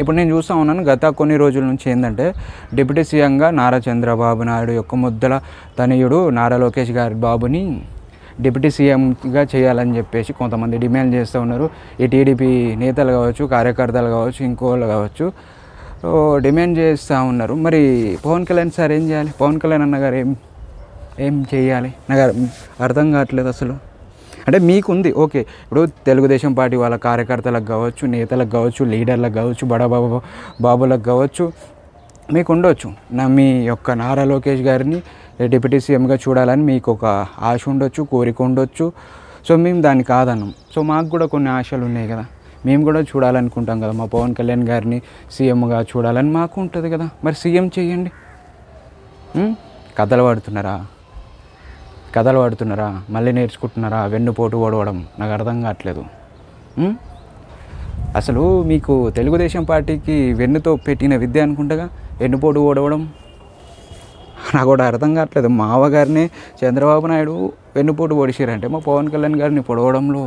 ఇప్పుడు నేను చూస్తూ ఉన్నాను గత కొన్ని రోజుల నుంచి ఏంటంటే డిప్యూటీ సీఎంగా నారా చంద్రబాబు నాయుడు యొక్క ముద్దల తనయుడు నారా లోకేష్ గారి బాబుని డిప్యూటీ సీఎంగా చేయాలని చెప్పేసి కొంతమంది డిమాండ్ చేస్తూ ఉన్నారు. ఈ టీడీపీ నేతలు కావచ్చు, కార్యకర్తలు కావచ్చు, ఇంకోళ్ళు కావచ్చు డిమాండ్ చేస్తూ ఉన్నారు. మరి పవన్ కళ్యాణ్ సార్ ఏం చేయాలి? పవన్ కళ్యాణ్ అన్న గారు ఏం చేయాలి? నాకు అర్థం కావట్లేదు అసలు. అంటే మీకుంది ఓకే, ఇప్పుడు తెలుగుదేశం పార్టీ వాళ్ళ కార్యకర్తలకు కావచ్చు, నేతలకు కావచ్చు, లీడర్లకు కావచ్చు, బాబులకు కావచ్చు, మీకు ఉండొచ్చు మీ యొక్క నారా లోకేష్ గారిని డిప్యూటీ సీఎంగా చూడాలని మీకు ఒక ఆశ ఉండొచ్చు, కోరిక ఉండొచ్చు. సో మేము దాన్ని కాదన్నాం. సో మాకు కూడా కొన్ని ఆశలు ఉన్నాయి కదా, మేము కూడా చూడాలనుకుంటాం కదా, మా పవన్ కళ్యాణ్ గారిని సీఎంగా చూడాలని మాకు ఉంటుంది కదా. మరి సీఎం చెయ్యండి. కథలు పడుతున్నారా, మళ్ళీ నేర్చుకుంటున్నారా? వెన్నుపోటు ఓడవడం నాకు అర్థం కావట్లేదు. అసలు మీకు తెలుగుదేశం పార్టీకి వెన్నుతో పెట్టిన విద్య అనుకుంటగా వెన్నుపోటు ఓడవడం నాకు కూడా అర్థం కావట్లేదు. మా అవ్వగారిని చంద్రబాబు నాయుడు వెన్నుపోటు పొడిచారంటే మా పవన్ కళ్యాణ్ గారిని పొడవడంలో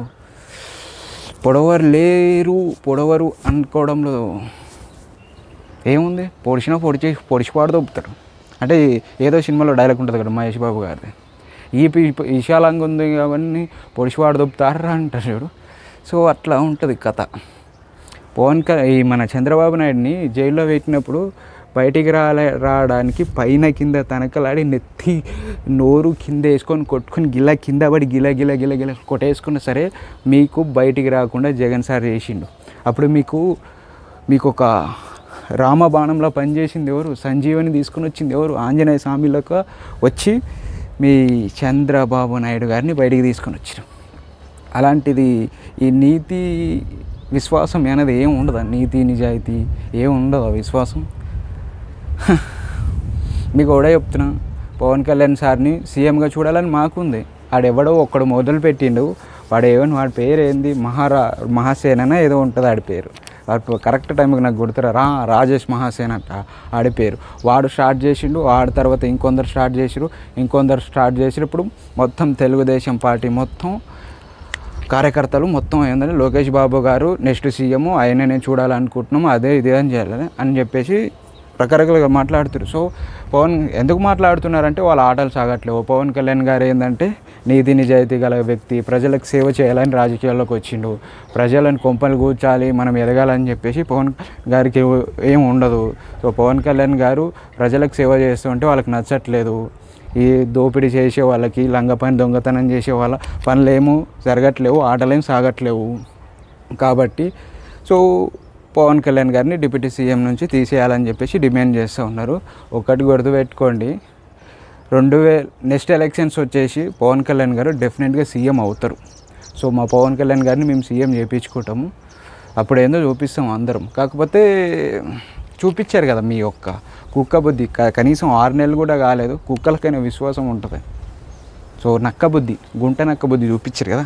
పొడవరు అనుకోవడంలో ఏముంది? పొడిచిపాడు దొబ్బుతారు. అంటే ఏదో సినిమాలో డైలాగ్ ఉంటుంది కదా మహేష్ బాబు గారిది, ఈ విశాలంగా ఉంది అవన్నీ పొడిచిపాడు దొబ్బుతారా అంటారు చూడు. సో అట్లా ఉంటుంది కథ. ఈ మన చంద్రబాబు నాయుడిని జైల్లో పెట్టినప్పుడు బయటికి రావడానికి పైన కింద తనకలాడి నెత్తి నోరు కింద వేసుకొని కొట్టుకొని కింద పడి గిల కొట్టేసుకున్నా సరే మీకు బయటికి రాకుండా జగన్ సార్ చేసిండు. అప్పుడు మీకు ఒక రామబాణంలో పనిచేసింది ఎవరు? సంజీవని తీసుకుని వచ్చింది ఎవరు? ఆంజనేయ స్వామిలోకి వచ్చి మీ చంద్రబాబు నాయుడు గారిని బయటికి తీసుకొని వచ్చారు. అలాంటిది ఈ నీతి విశ్వాసం అనేది ఏం ఉండదు. నీతి నిజాయితీ ఏం ఉండదు విశ్వాసం. మీకు కూడా చెప్తున్నా, పవన్ కళ్యాణ్ సార్ని సీఎంగా చూడాలని మాకుంది. ఆడెవడో ఒక్కడు మొదలు పెట్టిండు. వాడి పేరు ఏంది? మహాసేన ఏదో ఉంటుంది ఆడి పేరు. వాడు కరెక్ట్ టైంకి నాకు గుర్తురా, రాజేష్ మహాసేన అంట ఆడి పేరు. వాడు స్టార్ట్ చేసిండు. ఆడి తర్వాత ఇంకొందరు స్టార్ట్ చేసిరు. ఇప్పుడు మొత్తం తెలుగుదేశం పార్టీ మొత్తం కార్యకర్తలు మొత్తం ఏంటంటే లోకేష్ బాబు గారు నెక్స్ట్ సీఎం, ఆయననే చూడాలనుకుంటున్నాము, అదే ఇదే అని చేయాలని అని చెప్పేసి రకరకాలుగా మాట్లాడుతారు. సో పవన్ ఎందుకు మాట్లాడుతున్నారంటే వాళ్ళ ఆటలు సాగట్లేవు. పవన్ కళ్యాణ్ గారు ఏంటంటే నీతి నిజాయితీ గల వ్యక్తి, ప్రజలకు సేవ చేయాలని రాజకీయాల్లోకి వచ్చిండు. ప్రజలను కొంపలు కూర్చాలి, మనం ఎదగాలని చెప్పేసి పవన్ గారికి ఏం ఉండదు. సో పవన్ కళ్యాణ్ గారు ప్రజలకు సేవ చేస్తుంటే వాళ్ళకి నచ్చట్లేదు. ఈ దోపిడీ చేసే వాళ్ళకి, లంగపని దొంగతనం చేసే వాళ్ళ పనులేమో జరగట్లేవు, ఆటలేం సాగట్లేవు. కాబట్టి సో పవన్ కళ్యాణ్ గారిని డిప్యూటీ సీఎం నుంచి తీసేయాలని చెప్పేసి డిమాండ్ చేస్తూ ఉన్నారు. ఒకటి గుర్తుపెట్టుకోండి, నెక్స్ట్ ఎలక్షన్స్ వచ్చేసి పవన్ కళ్యాణ్ గారు డెఫినెట్గా సీఎం అవుతారు. సో మా పవన్ కళ్యాణ్ గారిని మేము సీఎం చేయించుకుంటాము. అప్పుడు ఏందో చూపిస్తాం అందరం. కాకపోతే చూపించారు కదా మీ యొక్క కుక్క బుద్ధి. కనీసం 6 నెలలు కూడా కాలేదు, కుక్కలకైనా విశ్వాసం ఉంటుంది. సో నక్క బుద్ధి, గుంట నక్క బుద్ధి చూపించారు కదా.